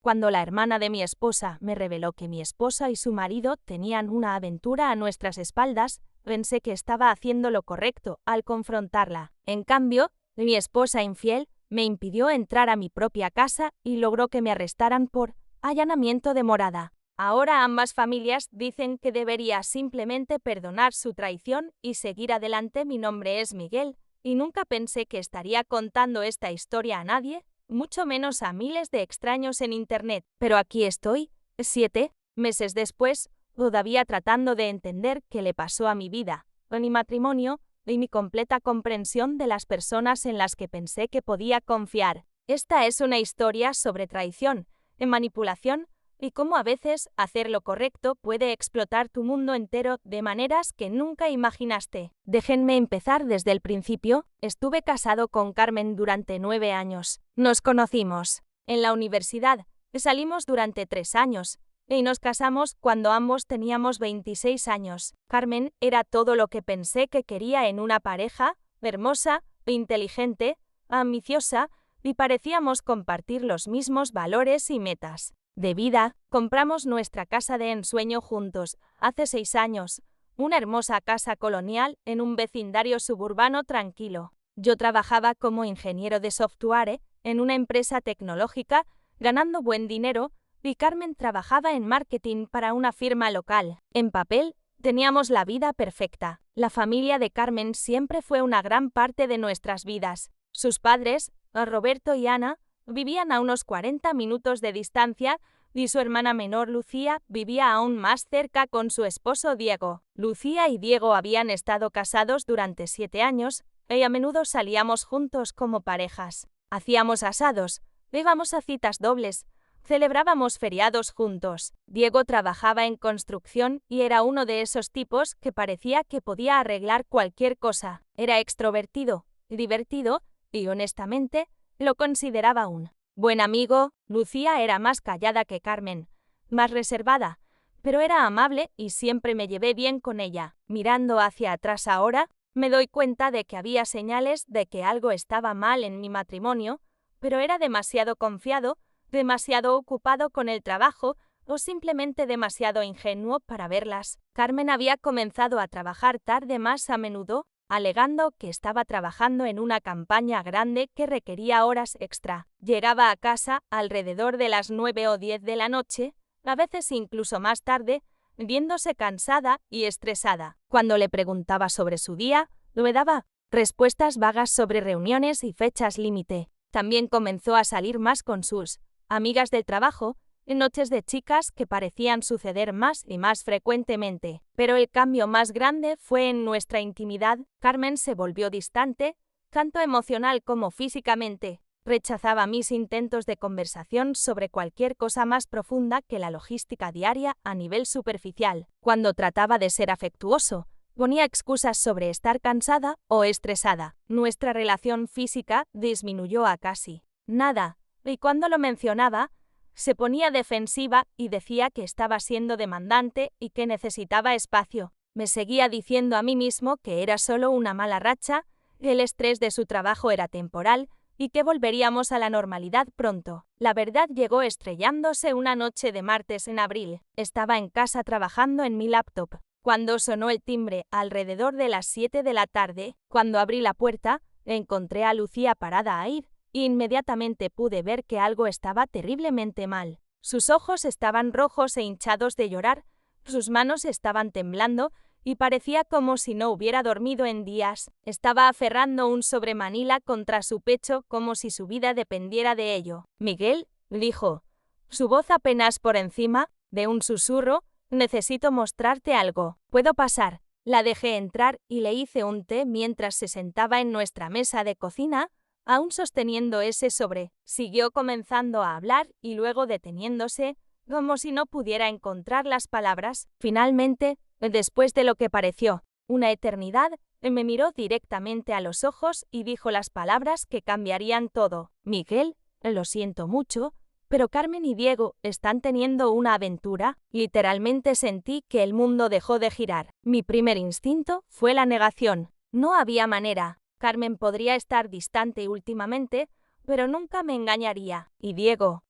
Cuando la hermana de mi esposa me reveló que mi esposa y su marido tenían una aventura a nuestras espaldas, pensé que estaba haciendo lo correcto al confrontarla. En cambio, mi esposa infiel me impidió entrar a mi propia casa y logró que me arrestaran por allanamiento de morada. Ahora ambas familias dicen que debería simplemente perdonar su traición y seguir adelante. Mi nombre es Miguel, y nunca pensé que estaría contando esta historia a nadie, mucho menos a miles de extraños en Internet. Pero aquí estoy, 7 meses después, todavía tratando de entender qué le pasó a mi vida, a mi matrimonio y mi completa comprensión de las personas en las que pensé que podía confiar. Esta es una historia sobre traición, manipulación, y cómo a veces hacer lo correcto puede explotar tu mundo entero de maneras que nunca imaginaste. Déjenme empezar desde el principio. Estuve casado con Carmen durante 9 años. Nos conocimos en la universidad, salimos durante 3 años y nos casamos cuando ambos teníamos 26 años. Carmen era todo lo que pensé que quería en una pareja: hermosa, inteligente, ambiciosa, y parecíamos compartir los mismos valores y metas de vida. Compramos nuestra casa de ensueño juntos, hace 6 años, una hermosa casa colonial en un vecindario suburbano tranquilo. Yo trabajaba como ingeniero de software en una empresa tecnológica, ganando buen dinero, y Carmen trabajaba en marketing para una firma local. En papel, teníamos la vida perfecta. La familia de Carmen siempre fue una gran parte de nuestras vidas. Sus padres, Roberto y Ana, vivían a unos 40 minutos de distancia, y su hermana menor Lucía vivía aún más cerca con su esposo Diego. Lucía y Diego habían estado casados durante 7 años y a menudo salíamos juntos como parejas. Hacíamos asados, íbamos a citas dobles, celebrábamos feriados juntos. Diego trabajaba en construcción y era uno de esos tipos que parecía que podía arreglar cualquier cosa. Era extrovertido, divertido y, honestamente, lo consideraba un buen amigo. Lucía era más callada que Carmen, más reservada, pero era amable y siempre me llevé bien con ella. Mirando hacia atrás ahora, me doy cuenta de que había señales de que algo estaba mal en mi matrimonio, pero era demasiado confiado, demasiado ocupado con el trabajo o simplemente demasiado ingenuo para verlas. Carmen había comenzado a trabajar tarde más a menudo, alegando que estaba trabajando en una campaña grande que requería horas extra. Llegaba a casa alrededor de las 9 o 10 de la noche, a veces incluso más tarde, viéndose cansada y estresada. Cuando le preguntaba sobre su día, me daba respuestas vagas sobre reuniones y fechas límite. También comenzó a salir más con sus amigas del trabajo, en noches de chicas que parecían suceder más y más frecuentemente. Pero el cambio más grande fue en nuestra intimidad. Carmen se volvió distante, tanto emocional como físicamente. Rechazaba mis intentos de conversación sobre cualquier cosa más profunda que la logística diaria a nivel superficial. Cuando trataba de ser afectuoso, ponía excusas sobre estar cansada o estresada. Nuestra relación física disminuyó a casi nada, y cuando lo mencionaba, se ponía defensiva y decía que estaba siendo demandante y que necesitaba espacio. Me seguía diciendo a mí mismo que era solo una mala racha, que el estrés de su trabajo era temporal y que volveríamos a la normalidad pronto. La verdad llegó estrellándose una noche de martes en abril. Estaba en casa trabajando en mi laptop, cuando sonó el timbre alrededor de las 7 de la tarde. Cuando abrí la puerta, encontré a Lucía parada ahí. Inmediatamente pude ver que algo estaba terriblemente mal. Sus ojos estaban rojos e hinchados de llorar, sus manos estaban temblando y parecía como si no hubiera dormido en días. Estaba aferrando un sobremanila contra su pecho como si su vida dependiera de ello. «Miguel», dijo, su voz apenas por encima de un susurro, «necesito mostrarte algo. ¿Puedo pasar?» La dejé entrar y le hice un té mientras se sentaba en nuestra mesa de cocina, aún sosteniendo ese sobre. Siguió comenzando a hablar y luego deteniéndose, como si no pudiera encontrar las palabras. Finalmente, después de lo que pareció una eternidad, me miró directamente a los ojos y dijo las palabras que cambiarían todo. «Miguel, lo siento mucho, pero Carmen y Diego están teniendo una aventura». Literalmente sentí que el mundo dejó de girar. Mi primer instinto fue la negación. No había manera. Carmen podría estar distante últimamente, pero nunca me engañaría. Y Diego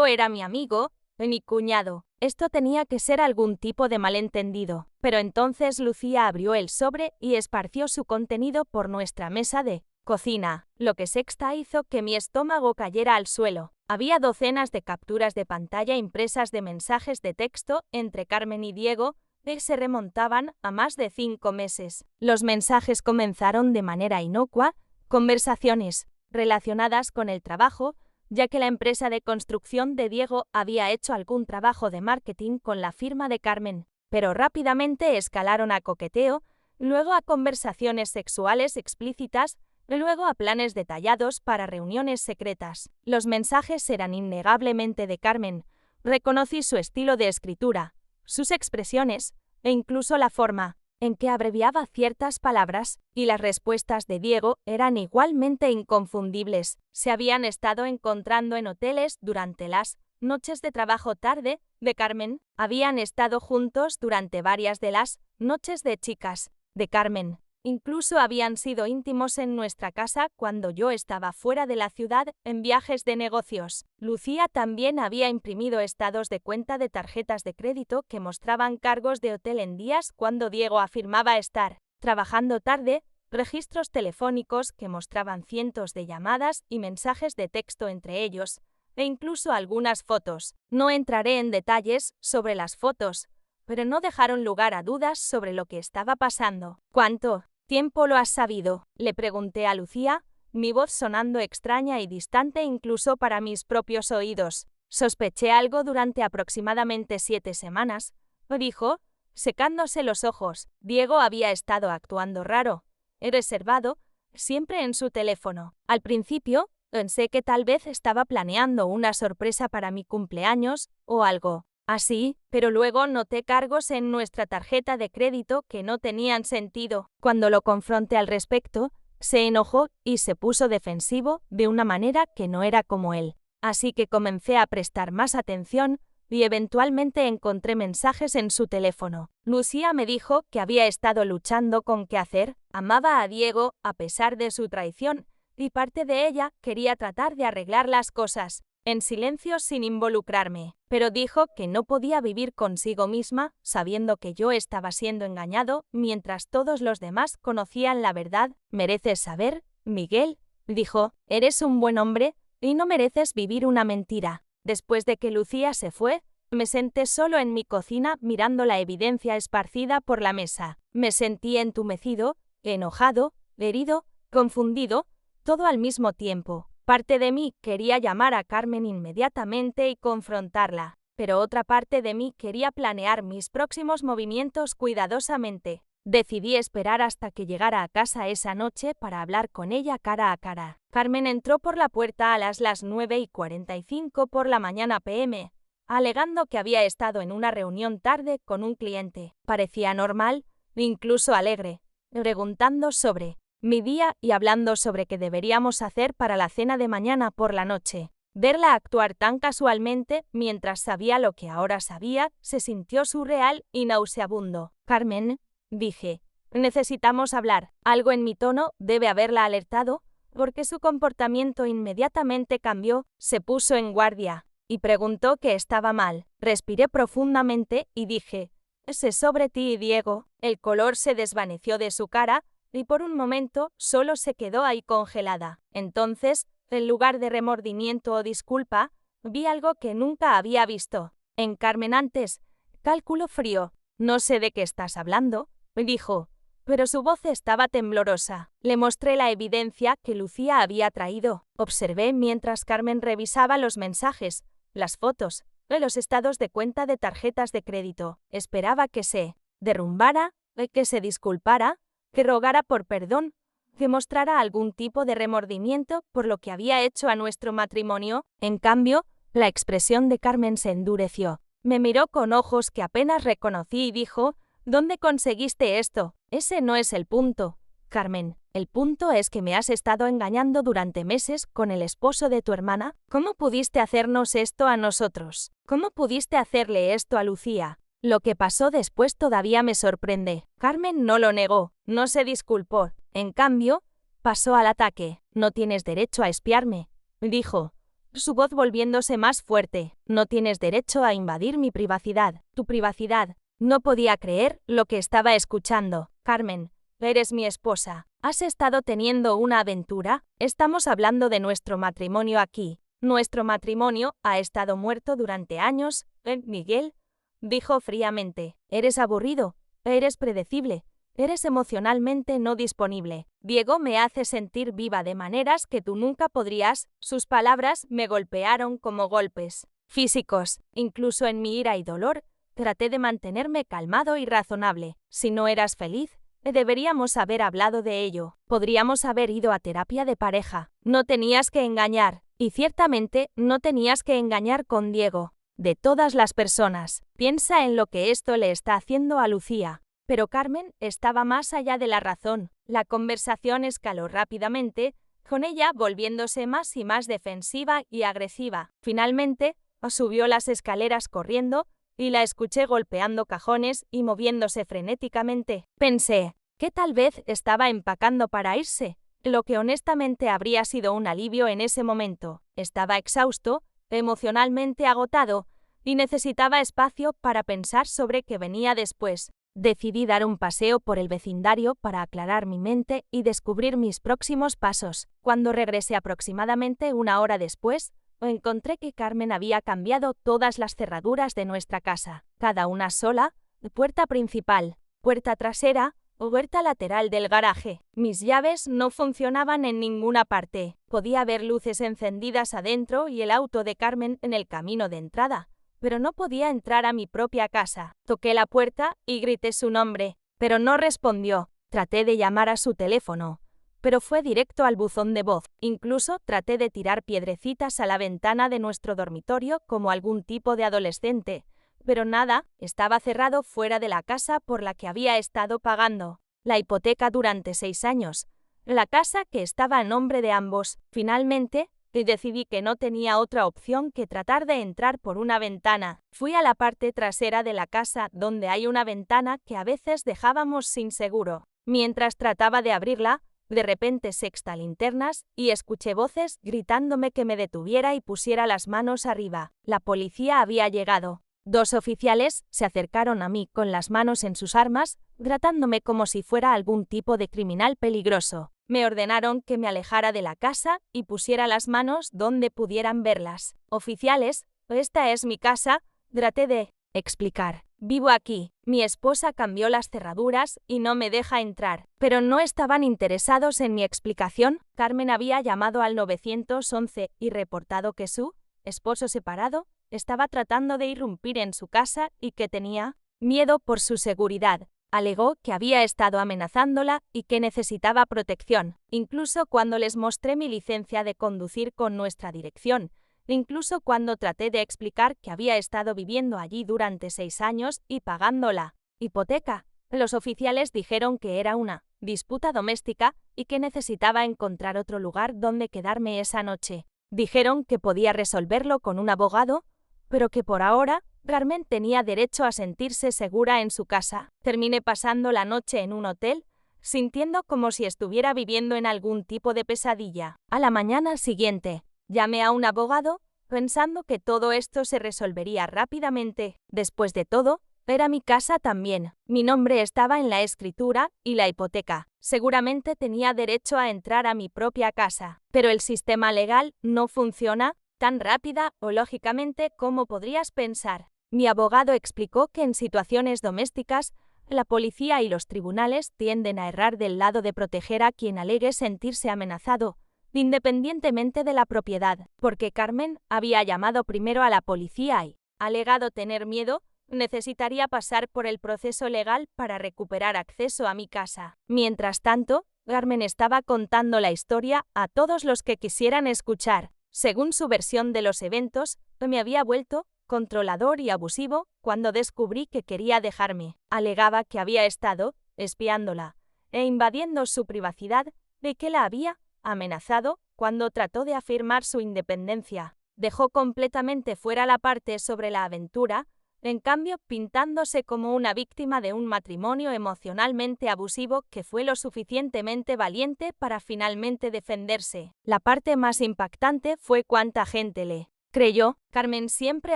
era mi amigo, mi cuñado. Esto tenía que ser algún tipo de malentendido. Pero entonces Lucía abrió el sobre y esparció su contenido por nuestra mesa de cocina, lo que sexta hizo que mi estómago cayera al suelo. Había docenas de capturas de pantalla impresas de mensajes de texto entre Carmen y Diego que se remontaban a más de 5 meses. Los mensajes comenzaron de manera inocua, conversaciones relacionadas con el trabajo, ya que la empresa de construcción de Diego había hecho algún trabajo de marketing con la firma de Carmen, pero rápidamente escalaron a coqueteo, luego a conversaciones sexuales explícitas, luego a planes detallados para reuniones secretas. Los mensajes eran innegablemente de Carmen. Reconocí su estilo de escritura, sus expresiones e incluso la forma en que abreviaba ciertas palabras, y las respuestas de Diego eran igualmente inconfundibles. Se habían estado encontrando en hoteles durante las noches de trabajo tarde de Carmen. Habían estado juntos durante varias de las noches de chicas de Carmen. Incluso habían sido íntimos en nuestra casa cuando yo estaba fuera de la ciudad en viajes de negocios. Lucía también había imprimido estados de cuenta de tarjetas de crédito que mostraban cargos de hotel en días cuando Diego afirmaba estar trabajando tarde, registros telefónicos que mostraban cientos de llamadas y mensajes de texto entre ellos, e incluso algunas fotos. No entraré en detalles sobre las fotos, pero no dejaron lugar a dudas sobre lo que estaba pasando. ¿Cuánto tiempo lo has sabido?, le pregunté a Lucía, mi voz sonando extraña y distante incluso para mis propios oídos. Sospeché algo durante aproximadamente 7 semanas, dijo, secándose los ojos. Diego había estado actuando raro, reservado, siempre en su teléfono. Al principio, pensé que tal vez estaba planeando una sorpresa para mi cumpleaños o algo así, pero luego noté cargos en nuestra tarjeta de crédito que no tenían sentido. Cuando lo confronté al respecto, se enojó y se puso defensivo de una manera que no era como él. Así que comencé a prestar más atención y eventualmente encontré mensajes en su teléfono. Lucía me dijo que había estado luchando con qué hacer, amaba a Diego a pesar de su traición, y parte de ella quería tratar de arreglar las cosas en silencio sin involucrarme, pero dijo que no podía vivir consigo misma sabiendo que yo estaba siendo engañado mientras todos los demás conocían la verdad. Mereces saber, Miguel, dijo, eres un buen hombre y no mereces vivir una mentira. Después de que Lucía se fue, me senté solo en mi cocina mirando la evidencia esparcida por la mesa. Me sentí entumecido, enojado, herido, confundido, todo al mismo tiempo. Parte de mí quería llamar a Carmen inmediatamente y confrontarla, pero otra parte de mí quería planear mis próximos movimientos cuidadosamente. Decidí esperar hasta que llegara a casa esa noche para hablar con ella cara a cara. Carmen entró por la puerta a las 9:45 por la mañana p.m., alegando que había estado en una reunión tarde con un cliente. Parecía normal, incluso alegre, preguntando sobre mi día y hablando sobre qué deberíamos hacer para la cena de mañana por la noche. Verla actuar tan casualmente mientras sabía lo que ahora sabía se sintió surreal y nauseabundo. Carmen, dije, necesitamos hablar. Algo en mi tono debe haberla alertado, porque su comportamiento inmediatamente cambió, se puso en guardia y preguntó qué estaba mal. Respiré profundamente y dije, sé sobre ti y Diego. El color se desvaneció de su cara y por un momento solo se quedó ahí congelada. Entonces, en lugar de remordimiento o disculpa, vi algo que nunca había visto en Carmen antes. Cálculo frío. No sé de qué estás hablando, dijo, pero su voz estaba temblorosa. Le mostré la evidencia que Lucía había traído. Observé mientras Carmen revisaba los mensajes, las fotos, los estados de cuenta de tarjetas de crédito. Esperaba que se derrumbara, que se disculpara, que rogara por perdón, que mostrara algún tipo de remordimiento por lo que había hecho a nuestro matrimonio. En cambio, la expresión de Carmen se endureció. Me miró con ojos que apenas reconocí y dijo, ¿dónde conseguiste esto? Ese no es el punto, Carmen. El punto es que me has estado engañando durante meses con el esposo de tu hermana. ¿Cómo pudiste hacernos esto a nosotros? ¿Cómo pudiste hacerle esto a Lucía? Lo que pasó después todavía me sorprende. Carmen no lo negó, no se disculpó. En cambio, pasó al ataque. No tienes derecho a espiarme, dijo, su voz volviéndose más fuerte. No tienes derecho a invadir mi privacidad. Tu privacidad. No podía creer lo que estaba escuchando. Carmen, eres mi esposa. ¿Has estado teniendo una aventura? Estamos hablando de nuestro matrimonio aquí. Nuestro matrimonio ha estado muerto durante años, Miguel, dijo fríamente. Eres aburrido, eres predecible, eres emocionalmente no disponible. Diego me hace sentir viva de maneras que tú nunca podrías. Sus palabras me golpearon como golpes físicos. Incluso en mi ira y dolor, traté de mantenerme calmado y razonable. Si no eras feliz, deberíamos haber hablado de ello. Podríamos haber ido a terapia de pareja. No tenías que engañar. Y ciertamente no tenías que engañar con Diego. De todas las personas, piensa en lo que esto le está haciendo a Lucía. Pero Carmen estaba más allá de la razón. La conversación escaló rápidamente, con ella volviéndose más y más defensiva y agresiva. Finalmente, subió las escaleras corriendo y la escuché golpeando cajones y moviéndose frenéticamente. Pensé que tal vez estaba empacando para irse, lo que honestamente habría sido un alivio en ese momento. Estaba exhausto, emocionalmente agotado, y necesitaba espacio para pensar sobre qué venía después. Decidí dar un paseo por el vecindario para aclarar mi mente y descubrir mis próximos pasos. Cuando regresé aproximadamente una hora después, encontré que Carmen había cambiado todas las cerraduras de nuestra casa, cada una sola, puerta principal, puerta trasera, o puerta lateral del garaje. Mis llaves no funcionaban en ninguna parte. Podía ver luces encendidas adentro y el auto de Carmen en el camino de entrada, pero no podía entrar a mi propia casa. Toqué la puerta y grité su nombre, pero no respondió. Traté de llamar a su teléfono, pero fue directo al buzón de voz. Incluso traté de tirar piedrecitas a la ventana de nuestro dormitorio como algún tipo de adolescente, pero nada, estaba cerrado fuera de la casa por la que había estado pagando la hipoteca durante 6 años, la casa que estaba a nombre de ambos. Finalmente, decidí que no tenía otra opción que tratar de entrar por una ventana. Fui a la parte trasera de la casa donde hay una ventana que a veces dejábamos sin seguro. Mientras trataba de abrirla, de repente sexta linternas y escuché voces gritándome que me detuviera y pusiera las manos arriba. La policía había llegado. 2 oficiales se acercaron a mí con las manos en sus armas, tratándome como si fuera algún tipo de criminal peligroso. Me ordenaron que me alejara de la casa y pusiera las manos donde pudieran verlas. Oficiales, esta es mi casa, traté de explicar. Vivo aquí. Mi esposa cambió las cerraduras y no me deja entrar. Pero no estaban interesados en mi explicación. Carmen había llamado al 911 y reportado que su esposo separado estaba tratando de irrumpir en su casa y que tenía miedo por su seguridad. Alegó que había estado amenazándola y que necesitaba protección, incluso cuando les mostré mi licencia de conducir con nuestra dirección, incluso cuando traté de explicar que había estado viviendo allí durante 6 años y pagando la hipoteca. Los oficiales dijeron que era una disputa doméstica y que necesitaba encontrar otro lugar donde quedarme esa noche. Dijeron que podía resolverlo con un abogado, pero que por ahora Carmen tenía derecho a sentirse segura en su casa. Terminé pasando la noche en un hotel, sintiendo como si estuviera viviendo en algún tipo de pesadilla. A la mañana siguiente, llamé a un abogado, pensando que todo esto se resolvería rápidamente. Después de todo, era mi casa también. Mi nombre estaba en la escritura y la hipoteca. Seguramente tenía derecho a entrar a mi propia casa. Pero el sistema legal no funciona tan rápida o lógicamente como podrías pensar. Mi abogado explicó que en situaciones domésticas, la policía y los tribunales tienden a errar del lado de proteger a quien alegue sentirse amenazado, independientemente de la propiedad, porque Carmen había llamado primero a la policía y, alegado tener miedo, necesitaría pasar por el proceso legal para recuperar acceso a mi casa. Mientras tanto, Carmen estaba contando la historia a todos los que quisieran escuchar. Según su versión de los eventos, me había vuelto controlador y abusivo cuando descubrí que quería dejarme. Alegaba que había estado espiándola e invadiendo su privacidad, de que la había amenazado cuando trató de afirmar su independencia. Dejó completamente fuera la parte sobre la aventura en cambio pintándose como una víctima de un matrimonio emocionalmente abusivo que fue lo suficientemente valiente para finalmente defenderse. La parte más impactante fue cuánta gente le creyó. Carmen siempre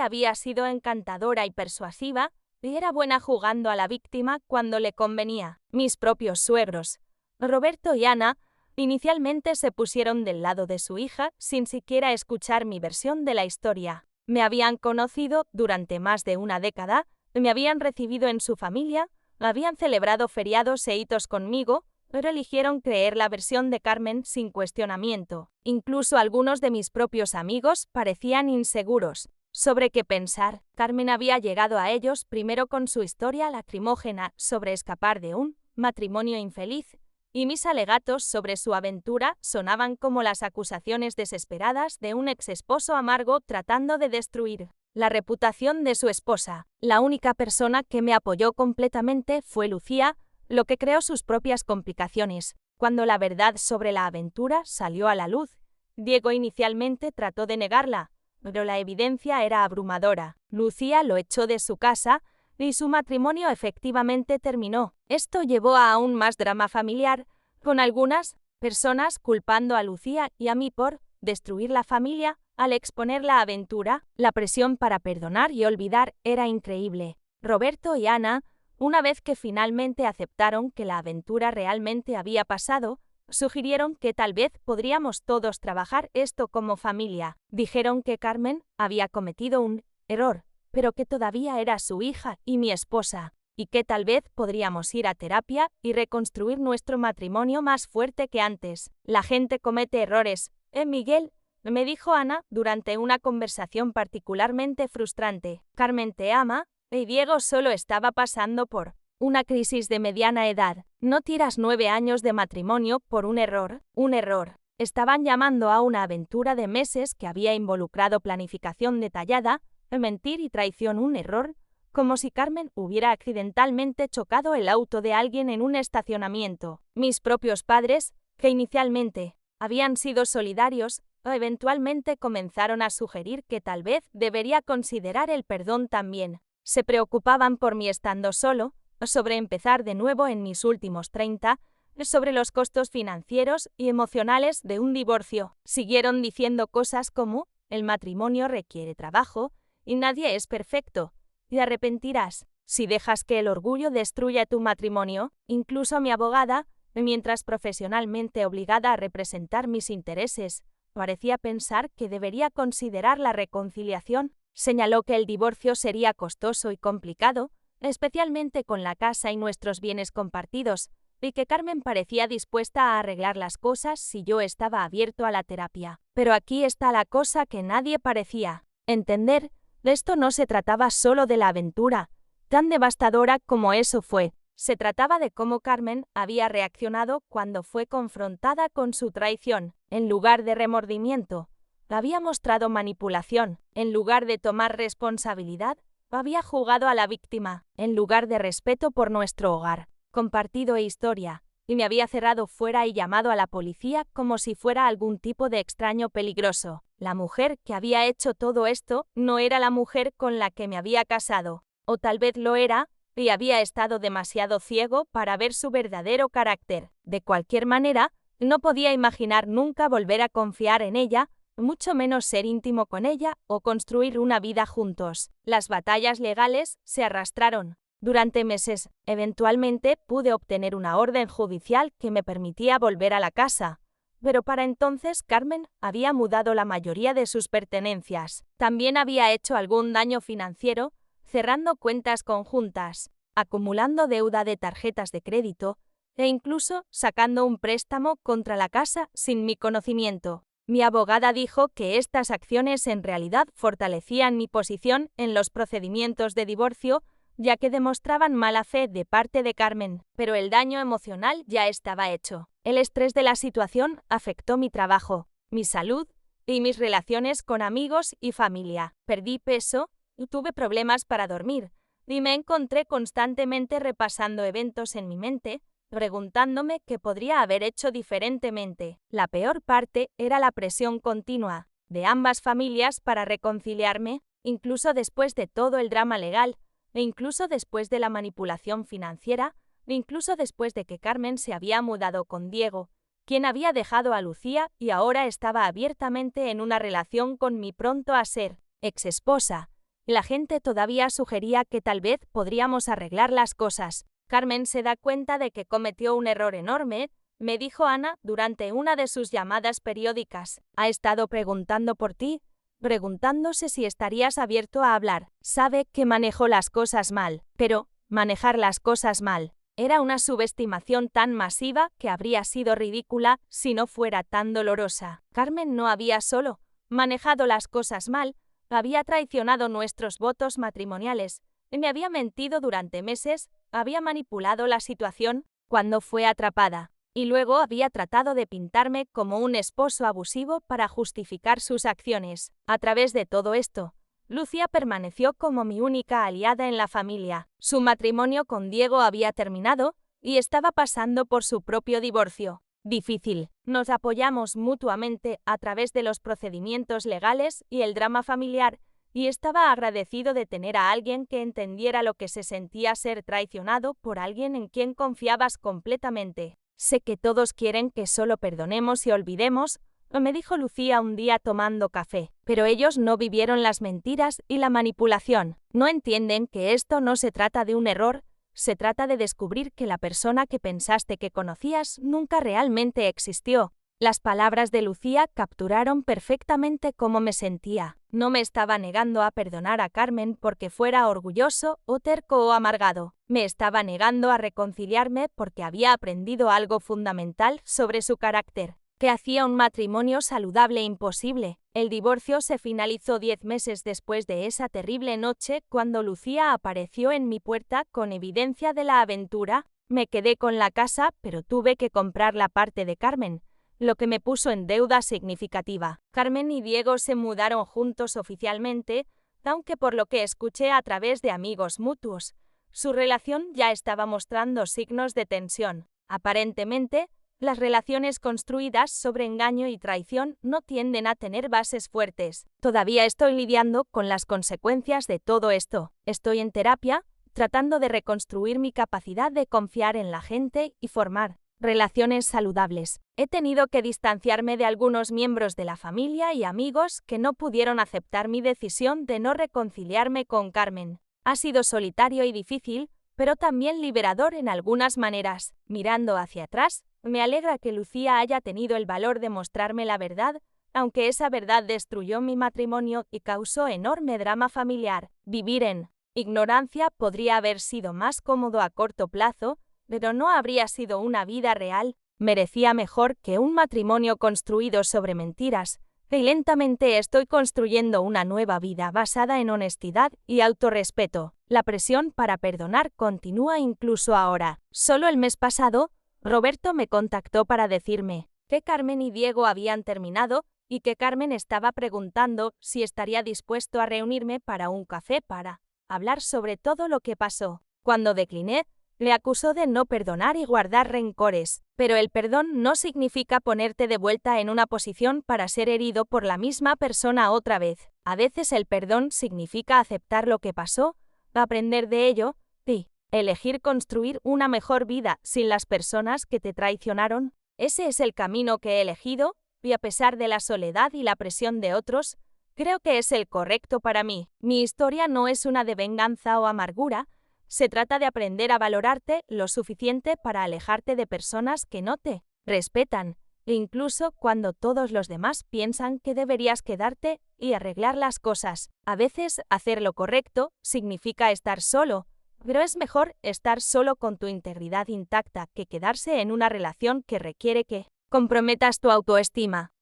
había sido encantadora y persuasiva, y era buena jugando a la víctima cuando le convenía. Mis propios suegros, Roberto y Ana, inicialmente se pusieron del lado de su hija sin siquiera escuchar mi versión de la historia. Me habían conocido durante más de una década, me habían recibido en su familia, habían celebrado feriados e hitos conmigo, pero eligieron creer la versión de Carmen sin cuestionamiento. Incluso algunos de mis propios amigos parecían inseguros sobre qué pensar. Carmen había llegado a ellos primero con su historia lacrimógena sobre escapar de un matrimonio infeliz, y mis alegatos sobre su aventura sonaban como las acusaciones desesperadas de un exesposo amargo tratando de destruir la reputación de su esposa. La única persona que me apoyó completamente fue Lucía, lo que creó sus propias complicaciones. Cuando la verdad sobre la aventura salió a la luz, Diego inicialmente trató de negarla, pero la evidencia era abrumadora. Lucía lo echó de su casa y su matrimonio efectivamente terminó. Esto llevó a aún más drama familiar, con algunas personas culpando a Lucía y a mí por destruir la familia al exponer la aventura. La presión para perdonar y olvidar era increíble. Roberto y Ana, una vez que finalmente aceptaron que la aventura realmente había pasado, sugirieron que tal vez podríamos todos trabajar esto como familia. Dijeron que Carmen había cometido un error, pero que todavía era su hija y mi esposa, y que tal vez podríamos ir a terapia y reconstruir nuestro matrimonio más fuerte que antes. La gente comete errores, Miguel? Me dijo Ana durante una conversación particularmente frustrante. Carmen te ama, y Diego solo estaba pasando por una crisis de mediana edad. No tiras 9 años de matrimonio por un error. Un error. Estaban llamando a una aventura de meses que había involucrado planificación detallada, mentir y traición un error, como si Carmen hubiera accidentalmente chocado el auto de alguien en un estacionamiento. Mis propios padres, que inicialmente habían sido solidarios, eventualmente comenzaron a sugerir que tal vez debería considerar el perdón también. Se preocupaban por mí estando solo, sobre empezar de nuevo en mis últimos 30, sobre los costos financieros y emocionales de un divorcio. Siguieron diciendo cosas como, el matrimonio requiere trabajo, y nadie es perfecto, y arrepentirás si dejas que el orgullo destruya tu matrimonio. Incluso mi abogada, mientras profesionalmente obligada a representar mis intereses, parecía pensar que debería considerar la reconciliación. Señaló que el divorcio sería costoso y complicado, especialmente con la casa y nuestros bienes compartidos, y que Carmen parecía dispuesta a arreglar las cosas si yo estaba abierto a la terapia. Pero aquí está la cosa que nadie parecía entender. Esto no se trataba solo de la aventura, tan devastadora como eso fue. Se trataba de cómo Carmen había reaccionado cuando fue confrontada con su traición. En lugar de remordimiento, había mostrado manipulación. En lugar de tomar responsabilidad, había jugado a la víctima. En lugar de respeto por nuestro hogar, compartido e historia, y me había cerrado fuera y llamado a la policía como si fuera algún tipo de extraño peligroso. La mujer que había hecho todo esto no era la mujer con la que me había casado, o tal vez lo era, y había estado demasiado ciego para ver su verdadero carácter. De cualquier manera, no podía imaginar nunca volver a confiar en ella, mucho menos ser íntimo con ella o construir una vida juntos. Las batallas legales se arrastraron durante meses. Eventualmente pude obtener una orden judicial que me permitía volver a la casa, pero para entonces Carmen había mudado la mayoría de sus pertenencias. También había hecho algún daño financiero, cerrando cuentas conjuntas, acumulando deuda de tarjetas de crédito e incluso sacando un préstamo contra la casa sin mi conocimiento. Mi abogada dijo que estas acciones en realidad fortalecían mi posición en los procedimientos de divorcio, ya que demostraban mala fe de parte de Carmen, pero el daño emocional ya estaba hecho. El estrés de la situación afectó mi trabajo, mi salud y mis relaciones con amigos y familia. Perdí peso, tuve problemas para dormir y me encontré constantemente repasando eventos en mi mente, preguntándome qué podría haber hecho diferentemente. La peor parte era la presión continua de ambas familias para reconciliarme. Incluso después de todo el drama legal, e incluso después de la manipulación financiera, e incluso después de que Carmen se había mudado con Diego, quien había dejado a Lucía y ahora estaba abiertamente en una relación con mi pronto a ser ex-esposa. La gente todavía sugería que tal vez podríamos arreglar las cosas. Carmen se da cuenta de que cometió un error enorme, me dijo Ana durante una de sus llamadas periódicas. Ha estado preguntando por ti, preguntándose si estarías abierto a hablar. Sabe que manejo las cosas mal, pero manejar las cosas mal era una subestimación tan masiva que habría sido ridícula si no fuera tan dolorosa. Carmen no había solo manejado las cosas mal, había traicionado nuestros votos matrimoniales, me había mentido durante meses, había manipulado la situación cuando fue atrapada, y luego había tratado de pintarme como un esposo abusivo para justificar sus acciones. A través de todo esto, Lucía permaneció como mi única aliada en la familia. Su matrimonio con Diego había terminado y estaba pasando por su propio divorcio. Difícil. Nos apoyamos mutuamente a través de los procedimientos legales y el drama familiar, y estaba agradecido de tener a alguien que entendiera lo que se sentía ser traicionado por alguien en quien confiabas completamente. Sé que todos quieren que solo perdonemos y olvidemos, me dijo Lucía un día tomando café, pero ellos no vivieron las mentiras y la manipulación. No entienden que esto no se trata de un error, se trata de descubrir que la persona que pensaste que conocías nunca realmente existió. Las palabras de Lucía capturaron perfectamente cómo me sentía. No me estaba negando a perdonar a Carmen porque fuera orgulloso o terco o amargado. Me estaba negando a reconciliarme porque había aprendido algo fundamental sobre su carácter, que hacía un matrimonio saludable imposible. El divorcio se finalizó 10 meses después de esa terrible noche cuando Lucía apareció en mi puerta con evidencia de la aventura. Me quedé con la casa, pero tuve que comprar la parte de Carmen, lo que me puso en deuda significativa. Carmen y Diego se mudaron juntos oficialmente, aunque por lo que escuché a través de amigos mutuos, su relación ya estaba mostrando signos de tensión. Aparentemente, las relaciones construidas sobre engaño y traición no tienden a tener bases fuertes. Todavía estoy lidiando con las consecuencias de todo esto. Estoy en terapia, tratando de reconstruir mi capacidad de confiar en la gente y formar relaciones saludables. He tenido que distanciarme de algunos miembros de la familia y amigos que no pudieron aceptar mi decisión de no reconciliarme con Carmen. Ha sido solitario y difícil, pero también liberador en algunas maneras. Mirando hacia atrás, me alegra que Lucía haya tenido el valor de mostrarme la verdad, aunque esa verdad destruyó mi matrimonio y causó enorme drama familiar. Vivir en ignorancia podría haber sido más cómodo a corto plazo, pero no habría sido una vida real. Merecía mejor que un matrimonio construido sobre mentiras, y lentamente estoy construyendo una nueva vida basada en honestidad y autorrespeto. La presión para perdonar continúa incluso ahora. Solo el mes pasado, Roberto me contactó para decirme que Carmen y Diego habían terminado y que Carmen estaba preguntando si estaría dispuesto a reunirme para un café para hablar sobre todo lo que pasó. Cuando decliné, le acusó de no perdonar y guardar rencores, pero el perdón no significa ponerte de vuelta en una posición para ser herido por la misma persona otra vez. A veces el perdón significa aceptar lo que pasó, aprender de ello y elegir construir una mejor vida sin las personas que te traicionaron. Ese es el camino que he elegido, y a pesar de la soledad y la presión de otros, creo que es el correcto para mí. Mi historia no es una de venganza o amargura, se trata de aprender a valorarte lo suficiente para alejarte de personas que no te respetan, incluso cuando todos los demás piensan que deberías quedarte y arreglar las cosas. A veces, hacer lo correcto significa estar solo, pero es mejor estar solo con tu integridad intacta que quedarse en una relación que requiere que comprometas tu autoestima.